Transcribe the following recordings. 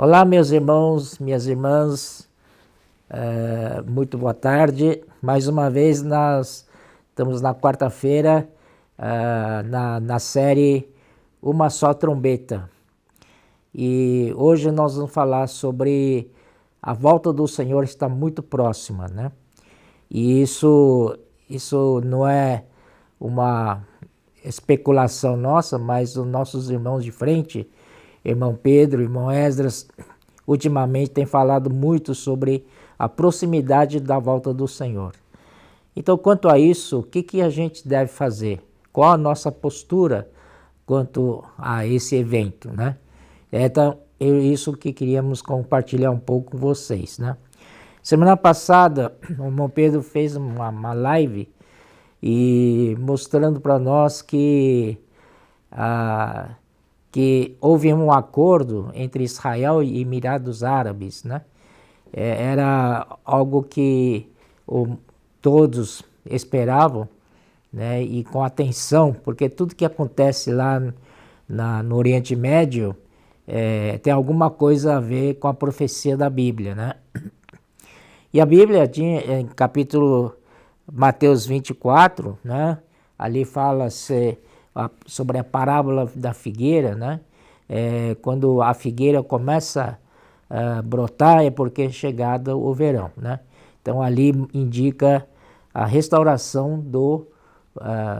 Olá, meus irmãos, minhas irmãs, muito boa tarde. Mais uma vez nós estamos na quarta-feira, na série Uma Só Trombeta. E hoje nós vamos falar sobre a volta do Senhor está muito próxima, né? E isso não é uma especulação nossa, mas os nossos irmãos de frente, irmão Pedro, irmão Esdras, ultimamente têm falado muito sobre a proximidade da volta do Senhor. Então, quanto a isso, o que a gente deve fazer? Qual a nossa postura quanto a esse evento, né? Então, isso que queríamos compartilhar um pouco com vocês, né? Semana passada, o irmão Pedro fez uma live e mostrando para nós que houve um acordo entre Israel e Emirados Árabes, né? Era algo que todos esperavam, né? E com atenção, porque tudo que acontece lá no Oriente Médio tem alguma coisa a ver com a profecia da Bíblia, né? E a Bíblia tinha, em capítulo Mateus 24, né? Ali fala-se sobre a parábola da figueira, né? Quando a figueira começa a brotar é porque é chegado o verão, né? Então ali indica a restauração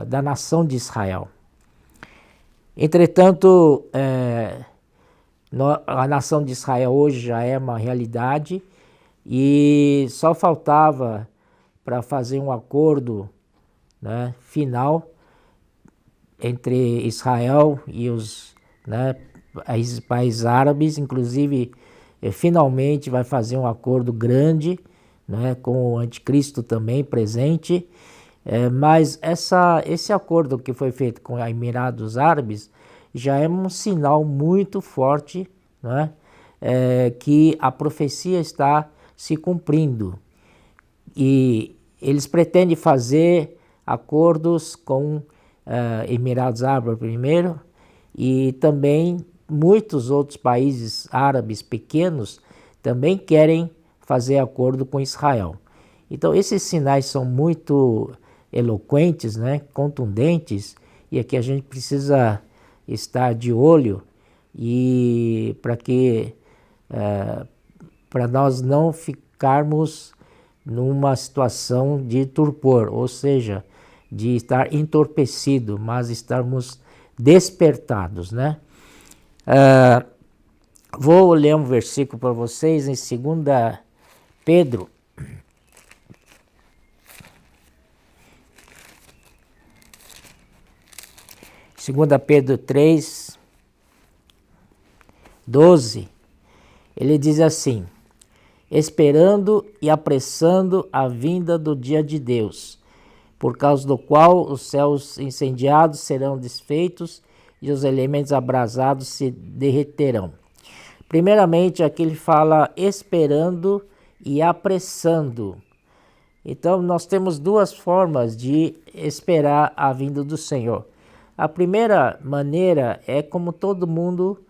da nação de Israel. Entretanto, a nação de Israel hoje já é uma realidade e só faltava para fazer um acordo, né, final entre Israel e os, né, países árabes, inclusive finalmente vai fazer um acordo grande, né, com o anticristo também presente, mas esse acordo que foi feito com os Emirados Árabes já é um sinal muito forte, né, que a profecia está se cumprindo. E eles pretendem fazer acordos com Emirados Árabes primeiro e também muitos outros países árabes pequenos também querem fazer acordo com Israel. Então esses sinais são muito eloquentes, né, contundentes, e aqui a gente precisa estar de olho e para nós não ficarmos numa situação de torpor, ou seja, de estar entorpecido, mas estarmos despertados, né? Vou ler um versículo para vocês em 2 Pedro. Segunda Pedro 3, 12, ele diz assim: esperando e apressando a vinda do dia de Deus, por causa do qual os céus incendiados serão desfeitos e os elementos abrasados se derreterão. Primeiramente, aqui ele fala esperando e apressando. Então, nós temos duas formas de esperar a vinda do Senhor. A primeira maneira é como todo mundo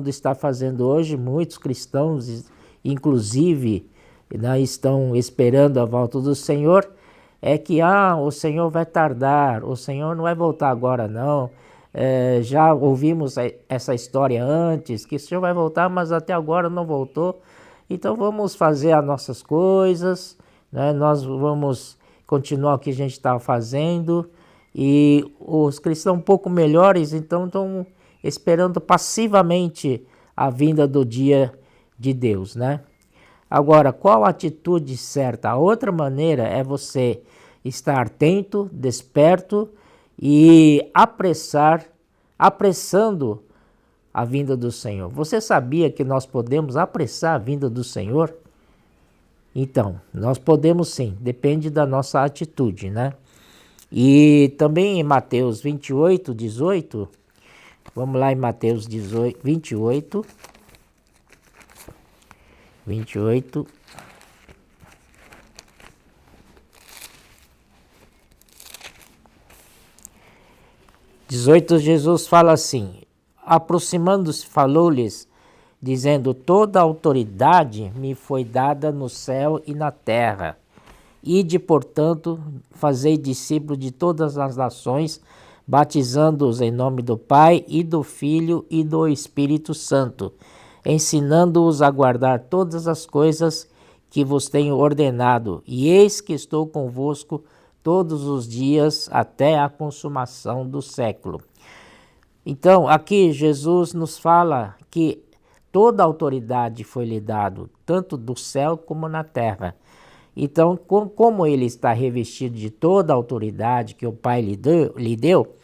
está fazendo hoje, muitos cristãos, inclusive, né, estão esperando a volta do Senhor, é que o Senhor vai tardar, o Senhor não vai voltar agora não. Já ouvimos essa história antes, que o Senhor vai voltar, mas até agora não voltou. Então vamos fazer as nossas coisas, né? Nós vamos continuar o que a gente está fazendo. E os cristãos um pouco melhores, então estão esperando passivamente a vinda do dia de Deus, né? Agora, qual a atitude certa? A outra maneira é você estar atento, desperto e apressando a vinda do Senhor. Você sabia que nós podemos apressar a vinda do Senhor? Então, nós podemos sim, depende da nossa atitude, né? E também em Mateus 28, 18, vamos lá em Mateus 28, 28, 18, Jesus fala assim: aproximando-se, falou-lhes dizendo: toda autoridade me foi dada no céu e na terra. Ide, portanto, fazei discípulos de todas as nações, batizando-os em nome do Pai e do Filho e do Espírito Santo, ensinando-os a guardar todas as coisas que vos tenho ordenado. E eis que estou convosco todos os dias até a consumação do século. Então, aqui Jesus nos fala que toda a autoridade foi lhe dado, tanto do céu como na terra. Então, como ele está revestido de toda a autoridade que o Pai lhe deu,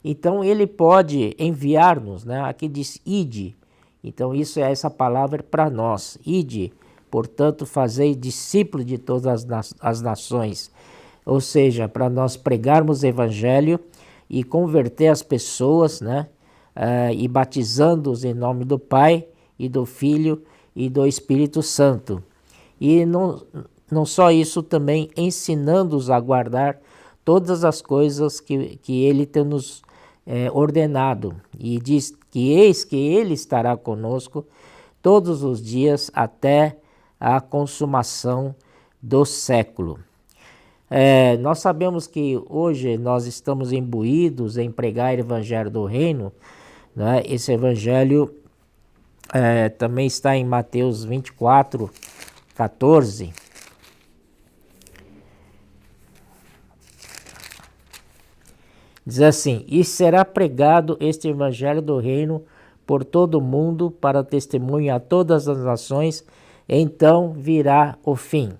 então ele pode enviar-nos, né? Aqui diz ide. Então, essa palavra para nós. Ide, portanto, fazei discípulos de todas as nações. Ou seja, para nós pregarmos o evangelho e converter as pessoas, né? E batizando-os em nome do Pai e do Filho e do Espírito Santo. E não só isso, também ensinando-os a guardar todas as coisas que ele tem nos ordenado. E diz que eis que ele estará conosco todos os dias até a consumação do século. Nós sabemos que hoje nós estamos imbuídos em pregar o evangelho do reino, né? Esse evangelho também está em Mateus 24, 14. Diz assim: e será pregado este evangelho do reino por todo o mundo para testemunho a todas as nações, então virá o fim.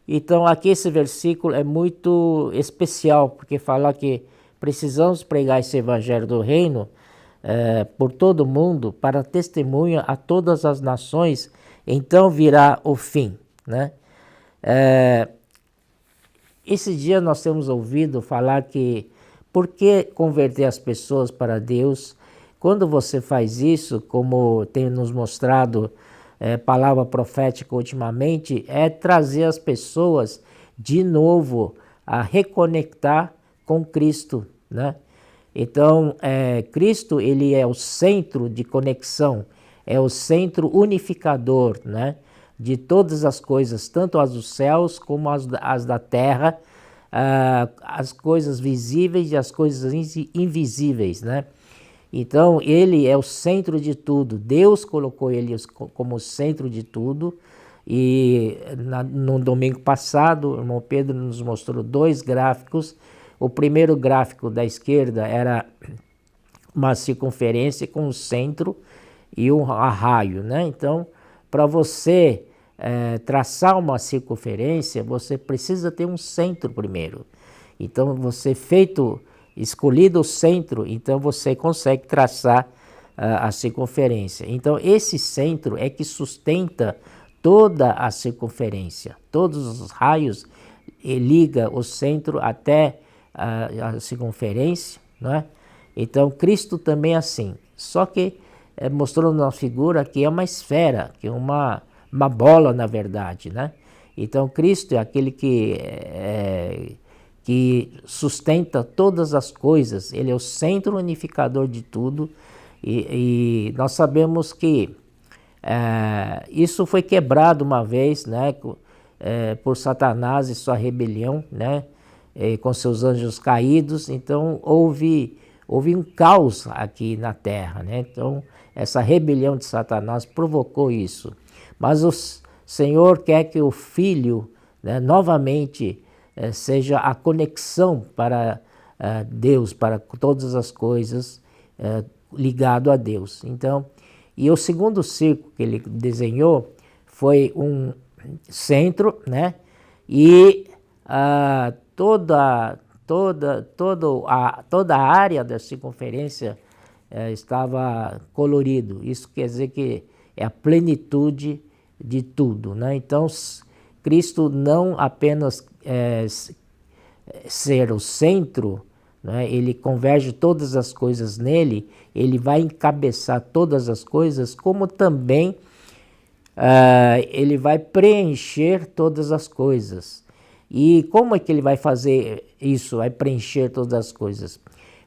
Então aqui esse versículo é muito especial, porque fala que precisamos pregar esse evangelho do reino por todo o mundo para testemunho a todas as nações, então virá o fim, né? Esse dia nós temos ouvido falar que por que converter as pessoas para Deus? Quando você faz isso, como tem nos mostrado palavra profética ultimamente, é trazer as pessoas de novo a reconectar com Cristo, né? Então, Cristo, ele é o centro de conexão, é o centro unificador, né? De todas as coisas, tanto as dos céus como as da terra, as coisas visíveis e as coisas invisíveis, né? Então, ele é o centro de tudo. Deus colocou ele como centro de tudo. E no domingo passado, o irmão Pedro nos mostrou 2 gráficos. O primeiro gráfico da esquerda era uma circunferência com um centro e um raio, né? Então, para você traçar uma circunferência, você precisa ter um centro primeiro. Então, você escolhido o centro, então você consegue traçar a circunferência. Então, esse centro é que sustenta toda a circunferência. Todos os raios liga o centro até a circunferência, não é? Então, Cristo também é assim. Só que mostrou na figura que é uma esfera, que é uma bola, na verdade, né? Então, Cristo é aquele que sustenta todas as coisas. Ele é o centro unificador de tudo. E nós sabemos que isso foi quebrado uma vez, né? Por Satanás e sua rebelião, né? Com seus anjos caídos. Então, houve um caos aqui na terra, né? Então, essa rebelião de Satanás provocou isso. Mas o Senhor quer que o Filho, né, novamente seja a conexão para Deus, para todas as coisas ligado a Deus. Então, e o segundo círculo que ele desenhou foi um centro, né? E toda a área da circunferência estava colorido. Isso quer dizer que é a plenitude de tudo, né? Então, Cristo não apenas ser o centro, né? Ele converge todas as coisas nele, ele vai encabeçar todas as coisas, como também ele vai preencher todas as coisas. E como é que ele vai fazer isso, vai preencher todas as coisas?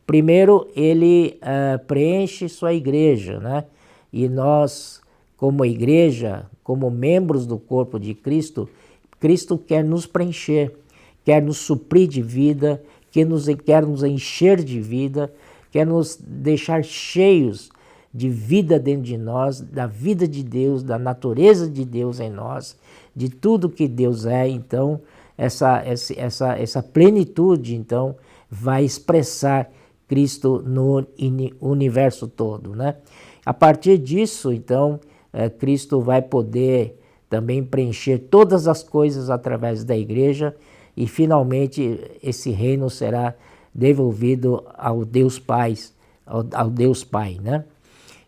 Primeiro, ele preenche sua igreja, né? E nós, como igreja, como membros do corpo de Cristo, Cristo quer nos preencher, quer nos suprir de vida, quer nos encher de vida, quer nos deixar cheios de vida dentro de nós, da vida de Deus, da natureza de Deus em nós, de tudo que Deus é. Então, essa plenitude, então, vai expressar Cristo no universo todo, né? A partir disso, então, Cristo vai poder também preencher todas as coisas através da igreja e, finalmente, esse reino será devolvido ao Deus Pai, ao Deus Pai, né?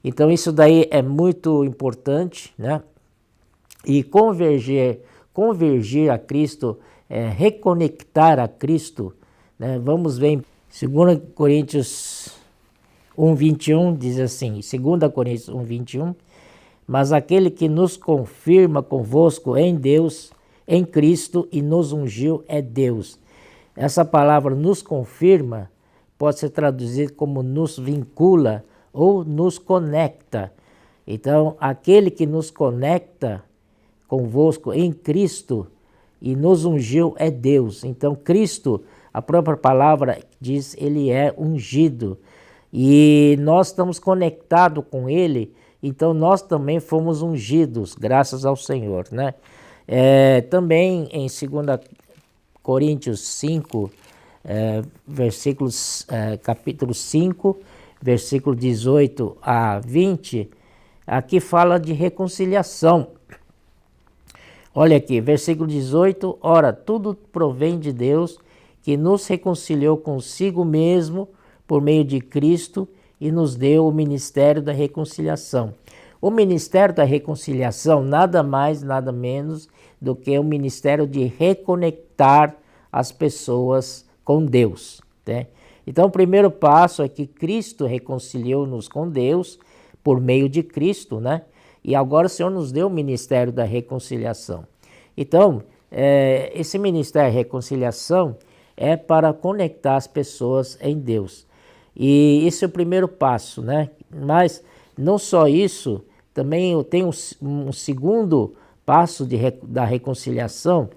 Então, isso daí é muito importante, né? E convergir a Cristo, reconectar a Cristo, né? Vamos ver em 2 Coríntios 1:21, diz assim, 2 Coríntios 1:21, mas aquele que nos confirma convosco em Deus, em Cristo, e nos ungiu é Deus. Essa palavra nos confirma pode ser traduzida como nos vincula ou nos conecta. Então, aquele que nos conecta convosco em Cristo e nos ungiu é Deus. Então, Cristo, a própria palavra diz, ele é ungido. E nós estamos conectados com ele, então nós também fomos ungidos, graças ao Senhor, né? Também em 2 Coríntios 5, capítulo 5, versículo 18 a 20, aqui fala de reconciliação. Olha aqui, versículo 18, ora, tudo provém de Deus, que nos reconciliou consigo mesmo por meio de Cristo e nos deu o ministério da reconciliação. O ministério da reconciliação nada mais, nada menos do que o ministério de reconectar as pessoas com Deus, né? Então, o primeiro passo é que Cristo reconciliou-nos com Deus por meio de Cristo, né? E agora o Senhor nos deu o ministério da reconciliação. Então, esse ministério da reconciliação é para conectar as pessoas em Deus. E esse é o primeiro passo, né? Mas não só isso, também eu tenho um segundo passo da reconciliação,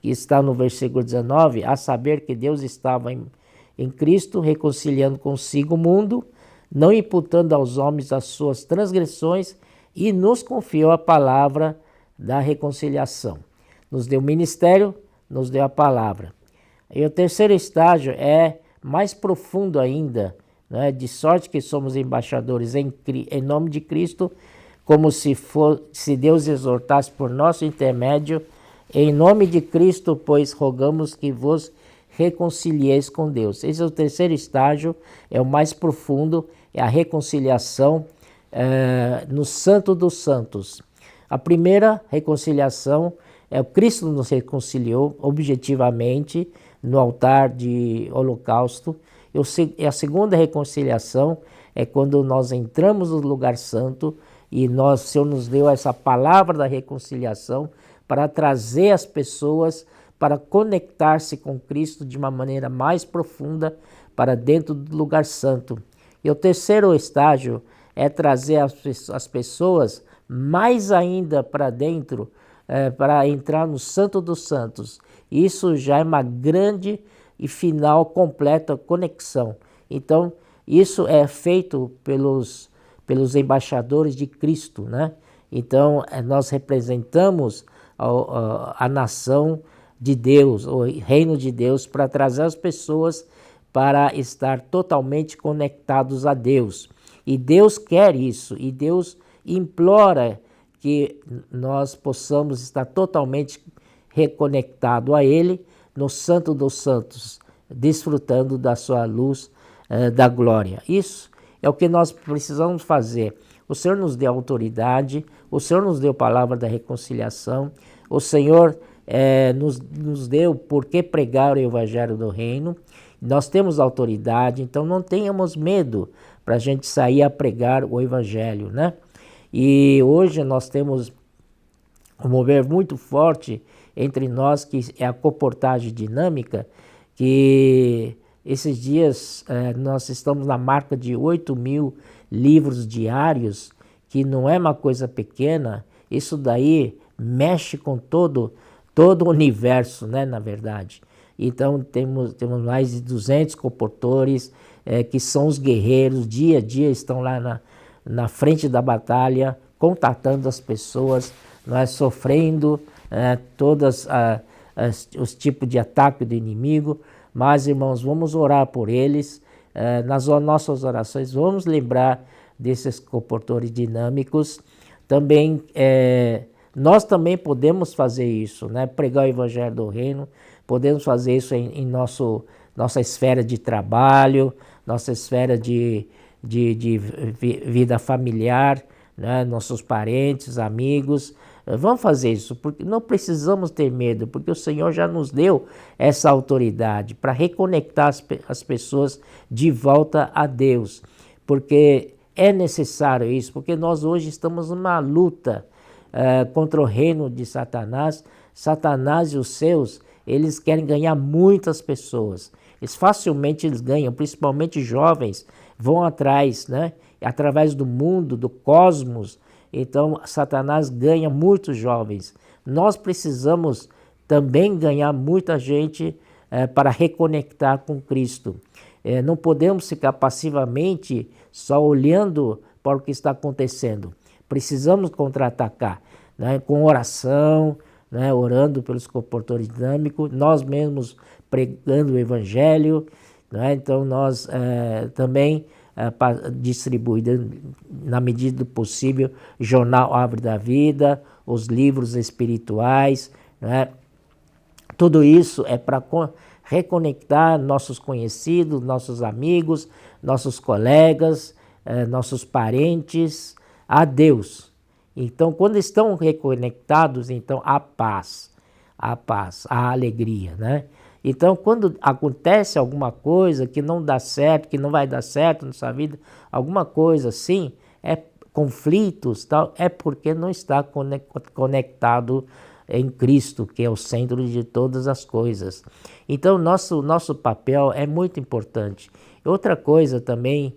que está no versículo 19, a saber que Deus estava em Cristo, reconciliando consigo o mundo, não imputando aos homens as suas transgressões, e nos confiou a palavra da reconciliação. Nos deu o ministério, nos deu a palavra. E o terceiro estágio é mais profundo ainda, né? De sorte que somos embaixadores em nome de Cristo, como se Deus exortasse por nosso intermédio, em nome de Cristo, pois rogamos que vos reconcilieis com Deus. Esse é o terceiro estágio, é o mais profundo, é a reconciliação no Santo dos Santos. A primeira reconciliação é o Cristo nos reconciliou objetivamente no altar de holocausto. E a segunda reconciliação é quando nós entramos no lugar santo e o Senhor nos deu essa palavra da reconciliação para trazer as pessoas para conectar-se com Cristo de uma maneira mais profunda para dentro do lugar santo. E o terceiro estágio é trazer as pessoas mais ainda para dentro, para entrar no Santo dos Santos. Isso já é uma grande e final, completa conexão. Então, isso é feito pelos embaixadores de Cristo, né? Então, nós representamos a nação de Deus, o reino de Deus, para trazer as pessoas para estar totalmente conectados a Deus. E Deus quer isso, e Deus implora que nós possamos estar totalmente reconectados a Ele, no Santo dos Santos, desfrutando da sua luz, da glória. Isso é o que nós precisamos fazer. O Senhor nos deu autoridade, o Senhor nos deu palavra da reconciliação, o Senhor nos deu por que pregar o Evangelho do Reino. Nós temos autoridade, então não tenhamos medo para a gente sair a pregar o Evangelho, né? E hoje nós temos um mover muito forte entre nós, que é a comportagem dinâmica, que esses dias nós estamos na marca de 8.000 livros diários que não é uma coisa pequena, isso daí mexe com todo o universo, né, na verdade. Então temos mais de 200 comportores que são os guerreiros, dia a dia estão lá na frente da batalha, contatando as pessoas, sofrendo todos os tipos de ataque do inimigo. Mas, irmãos, vamos orar por eles. Nas nossas orações, vamos lembrar desses comportores dinâmicos. Também, nós também podemos fazer isso, né? Pregar o evangelho do reino, podemos fazer isso em nossa esfera de trabalho, nossa esfera de vida familiar, né? Nossos parentes, amigos. Vamos fazer isso, porque não precisamos ter medo, porque o Senhor já nos deu essa autoridade para reconectar as pessoas de volta a Deus, porque é necessário isso, porque nós hoje estamos numa luta contra o reino de Satanás. Satanás e os seus, eles querem ganhar muitas pessoas. Eles ganham, principalmente jovens, vão atrás, né? Através do mundo, do cosmos. Então, Satanás ganha muitos jovens. Nós precisamos também ganhar muita gente para reconectar com Cristo. Não podemos ficar passivamente só olhando para o que está acontecendo. Precisamos contra-atacar, né, com oração, né, orando pelos comportores dinâmicos, nós mesmos pregando o Evangelho, né, então nós também distribuindo, na medida do possível, o Jornal Árvore da Vida, os livros espirituais, né, tudo isso é para reconectar nossos conhecidos, nossos amigos, nossos colegas, nossos parentes a Deus. Então, quando estão reconectados, então há paz, há alegria, né? Então, quando acontece alguma coisa que não dá certo, que não vai dar certo na sua vida, alguma coisa assim, conflitos, tal, é porque não está conectado em Cristo, que é o centro de todas as coisas. Então, nosso papel é muito importante. Outra coisa também,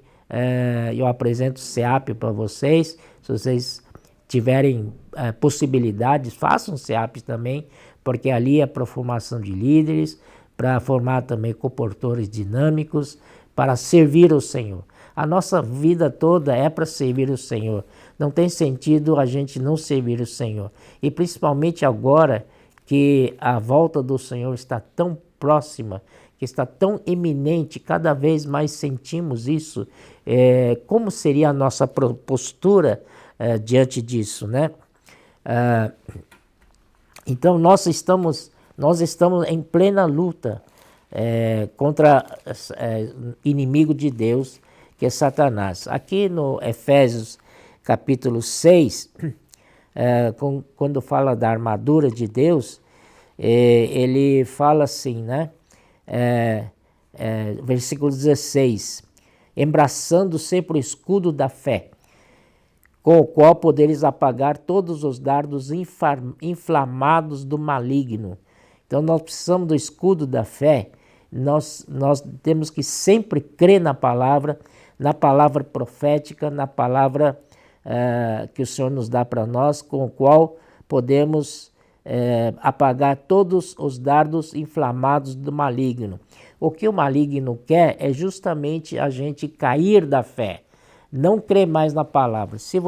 eu apresento o SEAP para vocês. Se vocês tiverem possibilidades, façam o SEAP também, porque ali é para formação de líderes, para formar também comportores dinâmicos, para servir o Senhor. A nossa vida toda é para servir o Senhor. Não tem sentido a gente não servir o Senhor. E principalmente agora que a volta do Senhor está tão próxima, que está tão iminente, cada vez mais sentimos isso. Como seria a nossa postura diante disso, né? Então nós estamos em plena luta contra inimigo de Deus, que é Satanás. Aqui no Efésios capítulo 6, quando fala da armadura de Deus, ele fala assim, né? Versículo 16: embraçando sempre o escudo da fé, com o qual poderes apagar todos os dardos inflamados do maligno. Então nós precisamos do escudo da fé. Nós temos que sempre crer na palavra profética, na palavra que o Senhor nos dá para nós, com o qual podemos apagar todos os dardos inflamados do maligno. O que o maligno quer é justamente a gente cair da fé, não crer mais na palavra. Se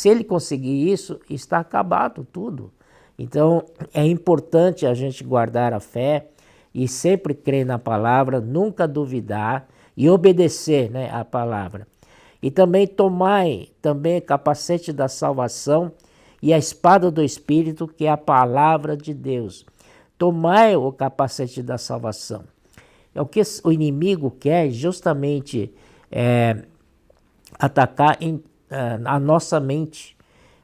ele conseguir isso, está acabado tudo. Então é importante a gente guardar a fé e sempre crer na palavra, nunca duvidar e obedecer, né, a palavra. E também tomai também o capacete da salvação e a espada do Espírito, que é a palavra de Deus. Tomai o capacete da salvação. É o que o inimigo quer justamente atacar a nossa mente.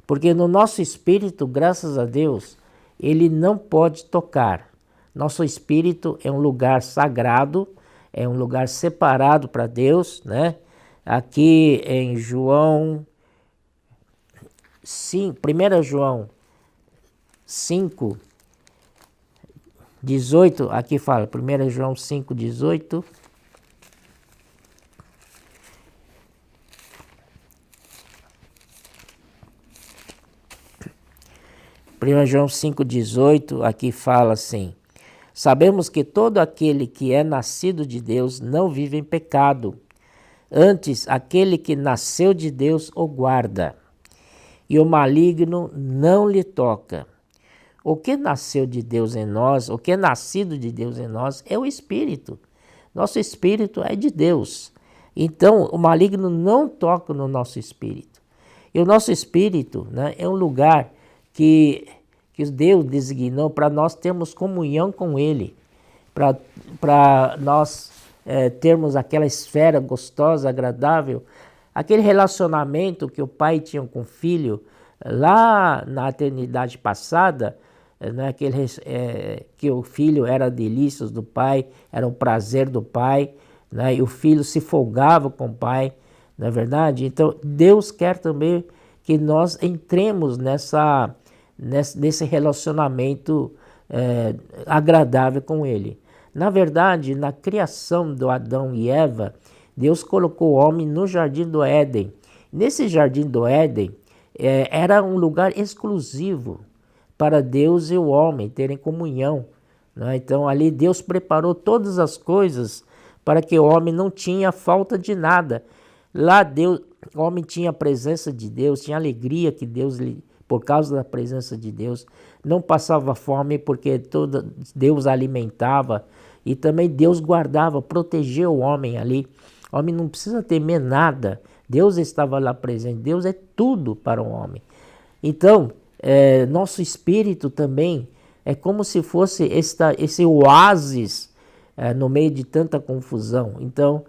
Porque no nosso espírito, graças a Deus, ele não pode tocar. Nosso espírito é um lugar sagrado, é um lugar separado para Deus, né? Aqui em João 5, 1 João 5, 18, aqui fala, 1 João 5, 18. 1 João 5,18, aqui fala assim: sabemos que todo aquele que é nascido de Deus não vive em pecado. Antes, aquele que nasceu de Deus o guarda, e o maligno não lhe toca. O que nasceu de Deus em nós, o que é nascido de Deus em nós é o Espírito. Nosso Espírito é de Deus. Então, o maligno não toca no nosso Espírito. E o nosso Espírito, né, é um lugar que Deus designou para nós termos comunhão com Ele, para nós termos aquela esfera gostosa, agradável, aquele relacionamento que o pai tinha com o filho lá na eternidade passada, né, que o filho era delícias do pai, era um prazer do pai, né, e o filho se folgava com o pai, não é verdade? Então Deus quer também que nós entremos nesse relacionamento agradável com Ele. Na verdade, na criação do Adão e Eva, Deus colocou o homem no Jardim do Éden. Nesse Jardim do Éden, era um lugar exclusivo para Deus e o homem terem comunhão, né? Então ali Deus preparou todas as coisas para que o homem não tinha falta de nada. Lá o homem tinha a presença de Deus, tinha a alegria que Deus, por causa da presença de Deus, não passava fome porque Deus alimentava, e também Deus guardava, protegeu o homem ali. O homem não precisa temer nada, Deus estava lá presente, Deus é tudo para o homem. Então, nosso espírito também é como se fosse esse oásis no meio de tanta confusão. Então,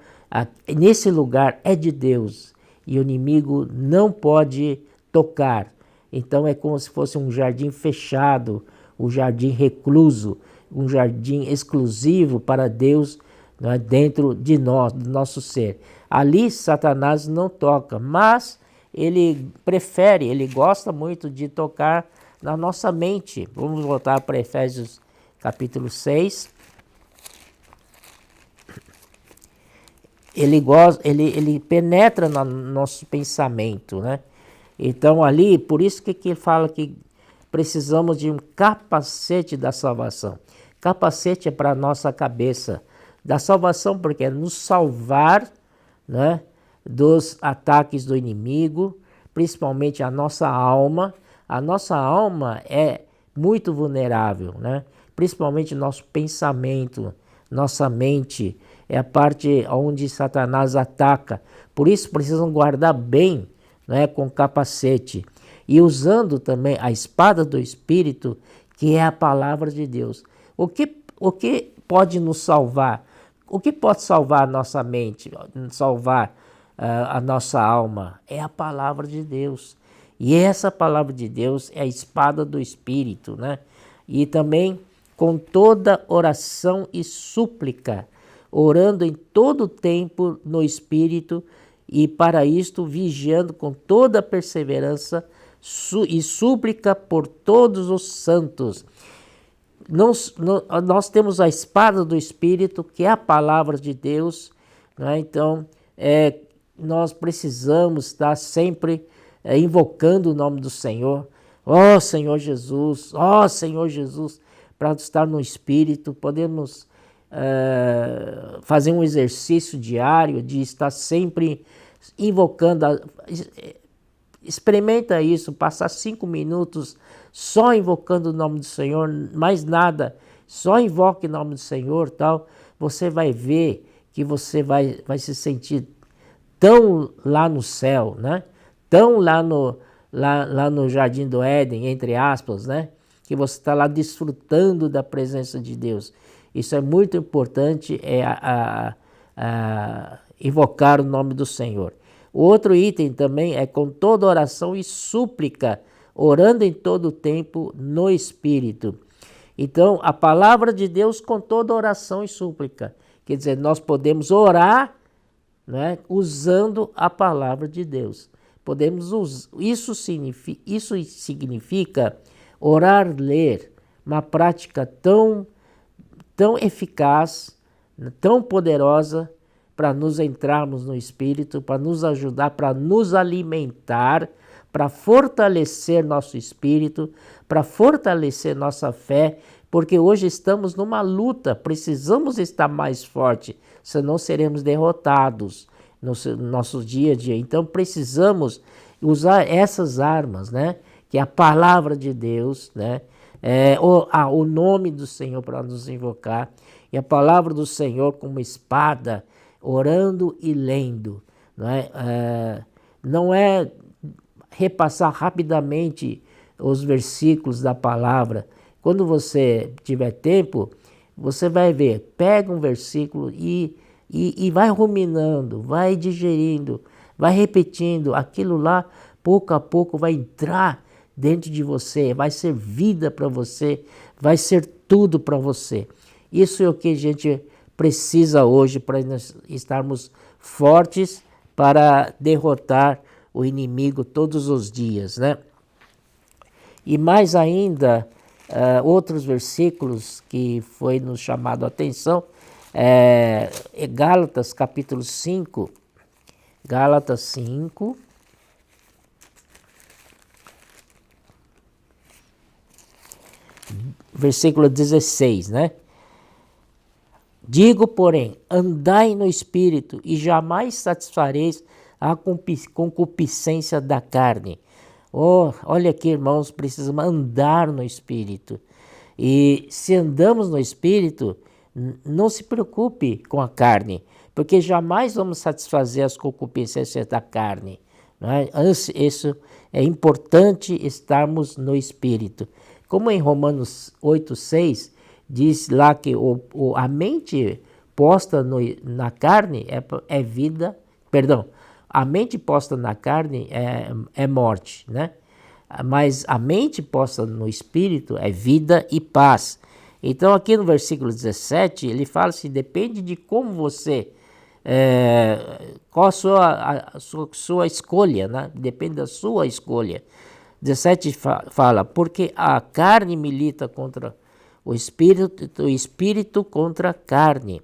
nesse lugar é de Deus e o inimigo não pode tocar. Então, é como se fosse um jardim fechado, um jardim recluso, um jardim exclusivo para Deus, né, dentro de nós, do nosso ser. Ali Satanás não toca, mas ele prefere, ele gosta muito de tocar na nossa mente. Vamos voltar para Efésios capítulo 6. Ele penetra no nosso pensamento, né? Então ali, por isso que ele fala que precisamos de um capacete da salvação. Capacete é para a nossa cabeça. Da salvação, porque é nos salvar, né, dos ataques do inimigo, principalmente a nossa alma. A nossa alma é muito vulnerável, né? Principalmente nosso pensamento, nossa mente, é a parte onde Satanás ataca. Por isso precisam guardar bem, né, com capacete. E usando também a espada do Espírito, que é a palavra de Deus. O que pode nos salvar? O que pode salvar a nossa mente, salvar a nossa alma? É a palavra de Deus. E essa palavra de Deus é a espada do Espírito, né? E também com toda oração e súplica, orando em todo tempo no Espírito, e para isto vigiando com toda perseverança e súplica por todos os santos. Nós temos a espada do Espírito, que é a palavra de Deus, né? Então, nós precisamos estar sempre invocando o nome do Senhor. Ó Senhor Jesus, para estar no Espírito. Podemos fazer um exercício diário de estar sempre invocando. Experimenta isso, passar 5 minutos só invocando o nome do Senhor, mais nada, só invoque o nome do Senhor, tal. Você vai ver que você vai se sentir tão lá no céu, né? Tão lá no Jardim do Éden, entre aspas, né? Que você está lá desfrutando da presença de Deus. Isso é muito importante, invocar o nome do Senhor. O outro item também é com toda oração e súplica, orando em todo o tempo no Espírito. Então, a palavra de Deus com toda oração e súplica. Quer dizer, nós podemos orar, né, usando a palavra de Deus. Isso significa orar, ler, uma prática tão eficaz, tão poderosa, para nos entrarmos no Espírito, para nos ajudar, para nos alimentar, para fortalecer nosso espírito, para fortalecer nossa fé, porque hoje estamos numa luta, precisamos estar mais forte, senão seremos derrotados no nosso dia a dia. Então precisamos usar essas armas, né? Que é a palavra de Deus, né? O nome do Senhor para nos invocar, e a palavra do Senhor como espada, orando e lendo. Não é repassar rapidamente os versículos da palavra. Quando você tiver tempo, você vai ver, pega um versículo e vai ruminando, vai digerindo, vai repetindo. Aquilo lá, pouco a pouco, vai entrar dentro de você, vai ser vida para você, vai ser tudo para você. Isso é o que a gente precisa hoje para nós estarmos fortes para derrotar o inimigo todos os dias, né? E mais ainda, outros versículos que foi nos chamado a atenção, Gálatas capítulo 5, Gálatas 5, versículo 16, né? Digo, porém, andai no Espírito e jamais satisfareis a concupiscência da carne. Olha aqui, irmãos, precisamos andar no Espírito. E se andamos no Espírito, não se preocupe com a carne, porque jamais vamos satisfazer as concupiscências da carne. Não é? Isso é importante, estarmos no Espírito. Como em Romanos 8:6, diz lá que a mente posta na carne é vida, perdão, a mente posta na carne é morte, né? Mas a mente posta no Espírito é vida e paz. Então aqui no versículo 17, ele fala assim, depende de como você, qual a sua escolha, né? Depende da sua escolha. 17 fala, porque a carne milita contra o espírito contra a carne,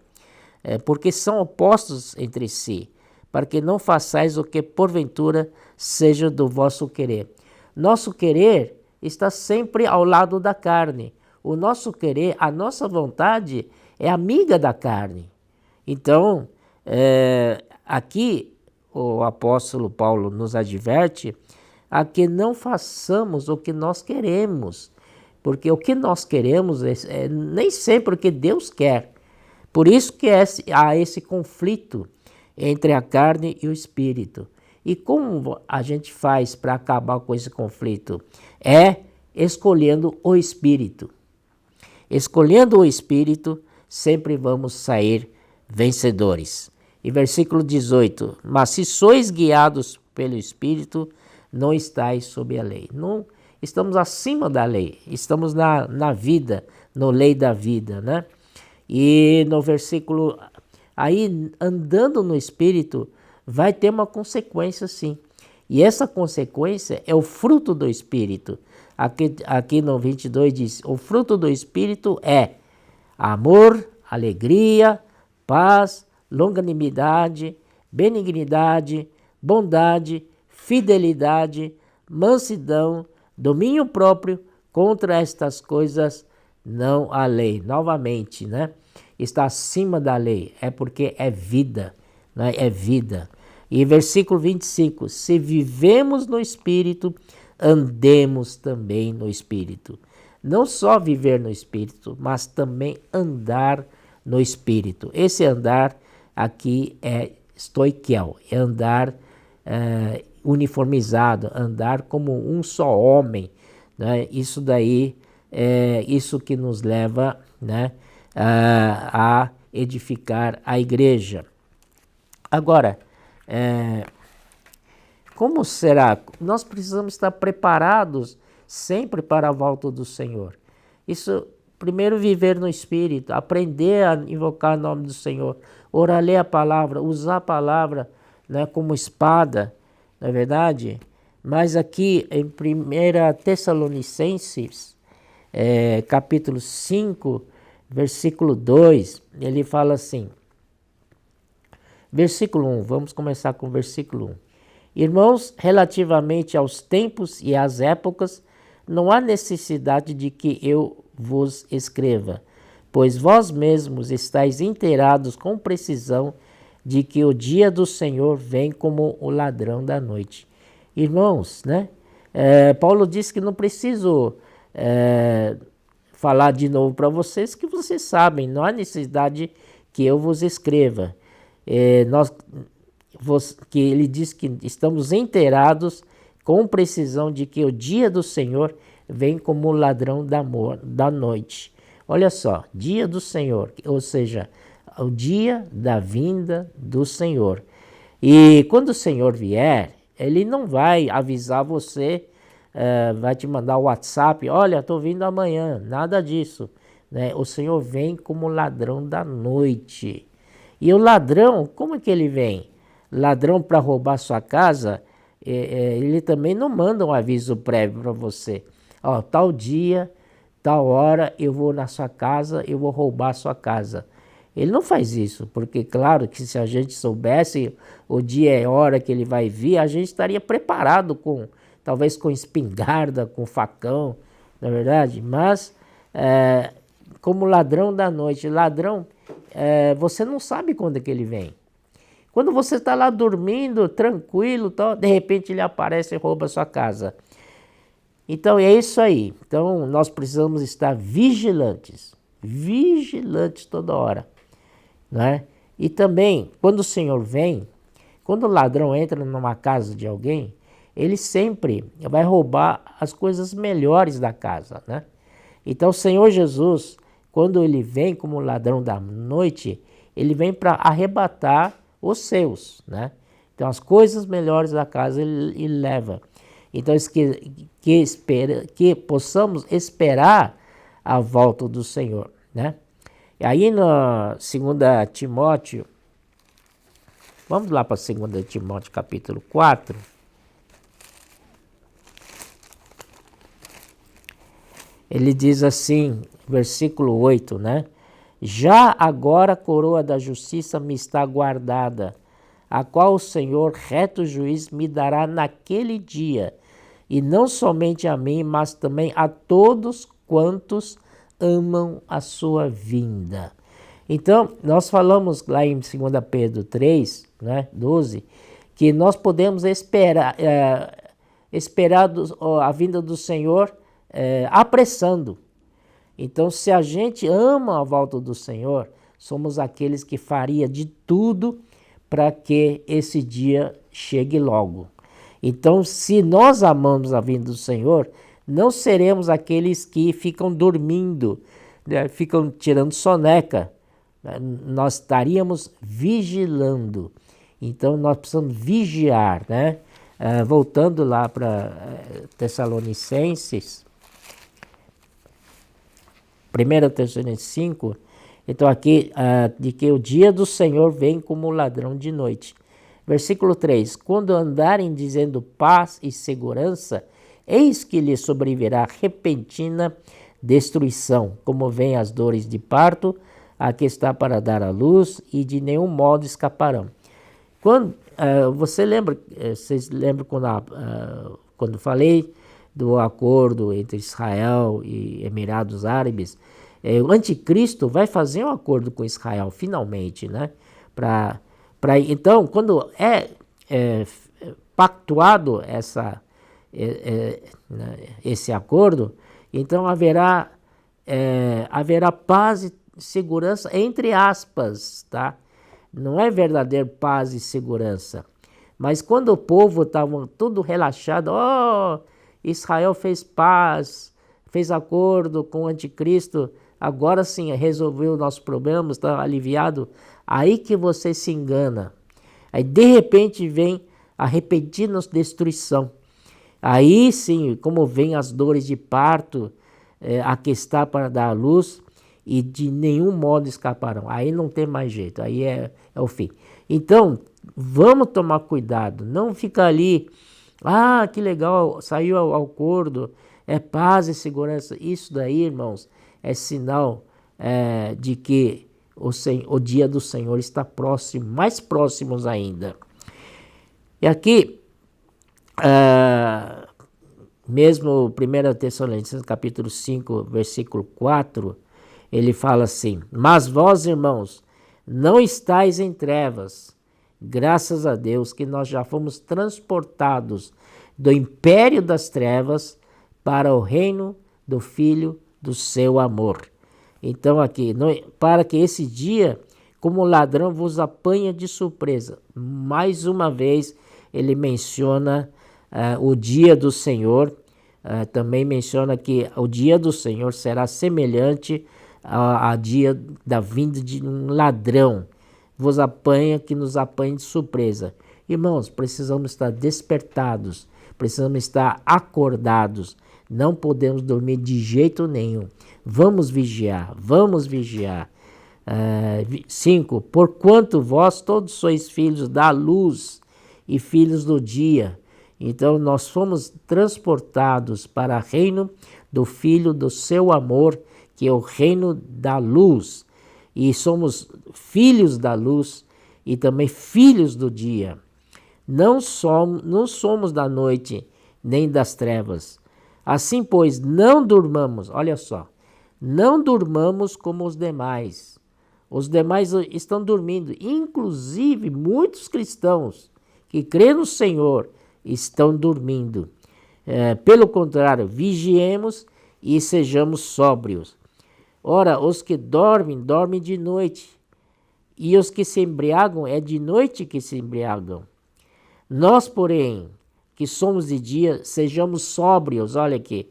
porque são opostos entre si, para que não façais o que porventura seja do vosso querer. Nosso querer está sempre ao lado da carne. O nosso querer, a nossa vontade é amiga da carne. Então, aqui o apóstolo Paulo nos adverte a que não façamos o que nós queremos, porque o que nós queremos é nem sempre o que Deus quer. Por isso que há esse conflito entre a carne e o espírito. E como a gente faz para acabar com esse conflito? É escolhendo o espírito. Escolhendo o espírito, sempre vamos sair vencedores. E versículo 18, mas se sois guiados pelo espírito, não estáis sob a lei. Não estamos acima da lei, estamos na vida, no lei da vida, né? E no versículo, aí andando no Espírito, vai ter uma consequência sim. E essa consequência é o fruto do Espírito. Aqui no 22 diz, o fruto do Espírito é amor, alegria, paz, longanimidade, benignidade, bondade, fidelidade, mansidão, domínio próprio. Contra estas coisas não há lei. Novamente, né? Está acima da lei, é porque é vida, né? É vida. E versículo 25, se vivemos no Espírito, andemos também no Espírito. Não só viver no Espírito, mas também andar no Espírito. Esse andar aqui é stoichel, é andar uniformizado, andar como um só homem, né? Isso daí é isso que nos leva, né, a edificar a igreja. Agora, como será? Nós precisamos estar preparados sempre para a volta do Senhor. Isso, primeiro viver no Espírito, aprender a invocar o nome do Senhor, orar, ler a palavra, usar a palavra, né, como espada, não é verdade? Mas aqui em 1 Tessalonicenses, capítulo 5, versículo 2, ele fala assim, versículo 1, vamos começar com o versículo 1. Irmãos, relativamente aos tempos e às épocas, não há necessidade de que eu vos escreva, pois vós mesmos estáis inteirados com precisão de que o dia do Senhor vem como o ladrão da noite. Irmãos, né? Paulo disse que não preciso falar de novo para vocês, que vocês sabem, não há necessidade que eu vos escreva. Que ele diz que estamos inteirados com precisão de que o dia do Senhor vem como o ladrão da noite. Olha só, dia do Senhor, ou seja, o dia da vinda do Senhor. E quando o Senhor vier, ele não vai avisar você, vai te mandar o WhatsApp, olha, estou vindo amanhã, nada disso. Né? O Senhor vem como ladrão da noite. E o ladrão, como é que ele vem? Ladrão para roubar sua casa, ele também não manda um aviso prévio para você. Ó, tal dia, tal hora, eu vou na sua casa, eu vou roubar a sua casa. Ele não faz isso, porque claro que se a gente soubesse o dia e a hora que ele vai vir, a gente estaria preparado talvez com espingarda, com facão, não é verdade? Mas como ladrão da noite, ladrão, você não sabe quando é que ele vem. Quando você está lá dormindo, tranquilo, de repente ele aparece e rouba a sua casa. Então é isso aí. Então nós precisamos estar vigilantes toda hora. Né? E também, quando o Senhor vem, quando o ladrão entra numa casa de alguém, ele sempre vai roubar as coisas melhores da casa. Né? Então o Senhor Jesus, quando ele vem como ladrão da noite, ele vem para arrebatar os seus, né? Então as coisas melhores da casa ele leva. Então que possamos esperar a volta do Senhor, né? E aí no 2 Timóteo, vamos lá para 2 Timóteo capítulo 4. Ele diz assim, versículo 8, né? Já agora a coroa da justiça me está guardada, a qual o Senhor, reto juiz, me dará naquele dia, e não somente a mim, mas também a todos quantos amam a sua vinda. Então, nós falamos lá em 2 Pedro 3, né, 12, que nós podemos esperar a vinda do Senhor apressando. Então, se a gente ama a volta do Senhor, somos aqueles que faria de tudo para que esse dia chegue logo. Então, se nós amamos a vinda do Senhor, não seremos aqueles que ficam dormindo, né, ficam tirando soneca. Nós estaríamos vigilando. Então, nós precisamos vigiar, né? Voltando lá para Tessalonicenses, 1 Tessalonicenses 5, então aqui, de que o dia do Senhor vem como ladrão de noite. Versículo 3, quando andarem dizendo paz e segurança, eis que lhes sobrevirá repentina destruição, como vêm as dores de parto, a que está para dar à luz, e de nenhum modo escaparão. Vocês lembram quando falei do acordo entre Israel e Emirados Árabes? O anticristo vai fazer um acordo com Israel, finalmente, né? Então, quando pactuado esse acordo, então haverá paz e segurança, entre aspas, tá? Não é verdadeira paz e segurança. Mas quando o povo estava tudo relaxado, Israel fez paz, fez acordo com o anticristo, agora sim resolveu o nosso problema, está aliviado. Aí que você se engana. Aí de repente vem a repentina destruição. Aí sim, como vem as dores de parto, a que está para dar à luz, e de nenhum modo escaparão. Aí não tem mais jeito, aí é o fim. Então, vamos tomar cuidado, não fica ali, que legal, saiu ao acordo, é paz e segurança. Isso daí, irmãos, é sinal de que o dia do Senhor está próximo, mais próximos ainda. E aqui, Mesmo 1 Tessalonicenses capítulo 5, versículo 4, ele fala assim: mas vós, irmãos, não estáis em trevas, graças a Deus que nós já fomos transportados do império das trevas para o reino do Filho do seu amor. Então aqui, para que esse dia, como ladrão, vos apanha de surpresa. Mais uma vez ele menciona o dia do Senhor, também menciona que o dia do Senhor será semelhante ao dia da vinda de um ladrão. Vos apanha, que nos apanha de surpresa. Irmãos, precisamos estar despertados, precisamos estar acordados, não podemos dormir de jeito nenhum. Vamos vigiar, vamos vigiar. 5. Porquanto vós todos sois filhos da luz e filhos do dia. Então nós fomos transportados para o reino do Filho do seu amor, que é o reino da luz. E somos filhos da luz e também filhos do dia. Não somos da noite nem das trevas. Assim, pois, não durmamos, olha só, não durmamos como os demais. Os demais estão dormindo, inclusive muitos cristãos que creem no Senhor estão dormindo. Pelo contrário, vigiemos e sejamos sóbrios. Ora, os que dormem, dormem de noite, e os que se embriagam, é de noite que se embriagam. Nós, porém, que somos de dia, sejamos sóbrios, olha aqui,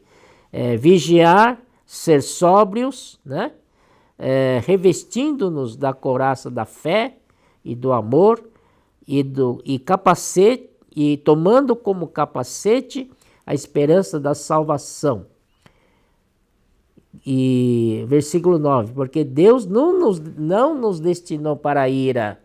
vigiar, ser sóbrios, né? Revestindo-nos da couraça da fé e do amor e capacete, e tomando como capacete a esperança da salvação. E versículo 9, porque Deus não nos destinou para a ira,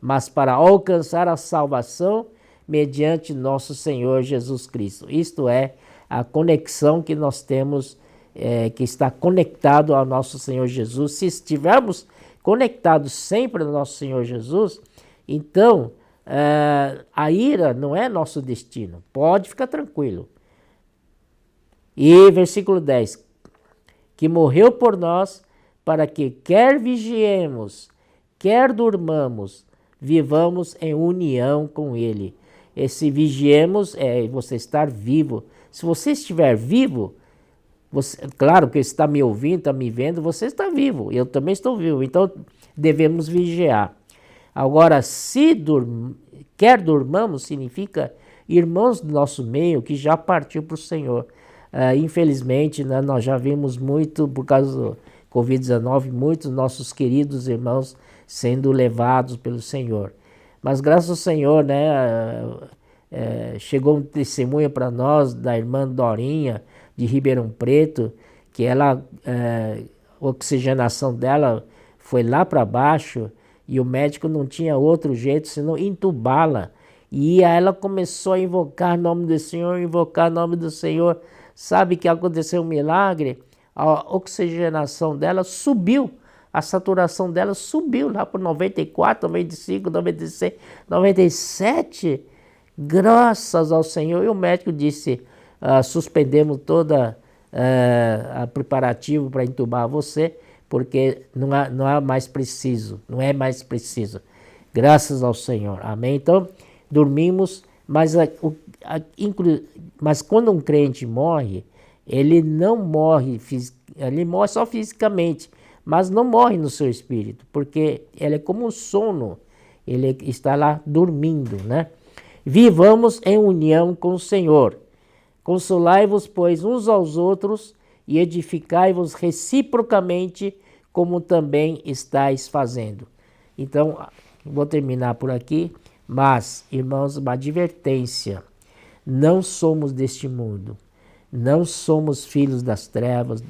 mas para alcançar a salvação mediante nosso Senhor Jesus Cristo. Isto é a conexão que nós temos, que está conectado ao nosso Senhor Jesus. Se estivermos conectados sempre ao nosso Senhor Jesus, então a ira não é nosso destino. Pode ficar tranquilo. E versículo 10, que morreu por nós, para que quer vigiemos, quer durmamos, vivamos em união com Ele. Esse vigiemos é você estar vivo. Se você estiver vivo, claro que está me ouvindo, está me vendo, você está vivo, eu também estou vivo, então devemos vigiar. Agora, quer durmamos, significa irmãos do nosso meio que já partiu para o Senhor. Infelizmente, né, nós já vimos muito, por causa do Covid-19, muitos nossos queridos irmãos sendo levados pelo Senhor. Mas graças ao Senhor, né, chegou um testemunho para nós da irmã Dorinha, de Ribeirão Preto, que a oxigenação dela foi lá para baixo e o médico não tinha outro jeito senão entubá-la. E aí ela começou a invocar o nome do Senhor, invocar o nome do Senhor. Sabe que aconteceu um milagre? A oxigenação dela subiu, a saturação dela subiu lá para 94, 95, 96, 97. Graças ao Senhor. E o médico disse, suspendemos toda a preparativo para entubar você, porque não é mais preciso, Graças ao Senhor. Amém? Então, dormimos, mas quando um crente morre, ele não morre, ele morre só fisicamente, mas não morre no seu espírito, porque ele é como um sono, ele está lá dormindo, né? Vivamos em união com o Senhor. Consolai-vos, pois, uns aos outros e edificai-vos reciprocamente, como também estáis fazendo. Então, vou terminar por aqui, mas, irmãos, uma advertência. Não somos deste mundo, não somos filhos das trevas.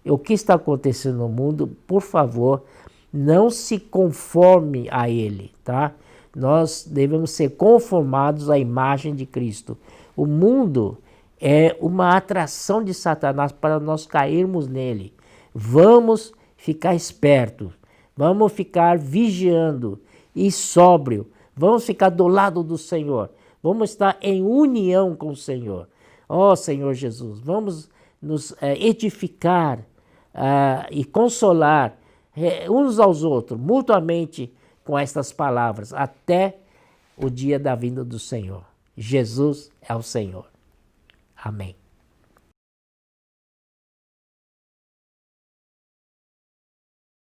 O que está acontecendo no mundo, por favor, não se conforme a ele, tá? Nós devemos ser conformados à imagem de Cristo. O mundo é uma atração de Satanás para nós cairmos nele. Vamos ficar espertos, vamos ficar vigiando e sóbrio, vamos ficar do lado do Senhor. Vamos estar em união com o Senhor. Ó Senhor Jesus, vamos nos edificar e consolar uns aos outros, mutuamente, com estas palavras, até o dia da vinda do Senhor. Jesus é o Senhor. Amém.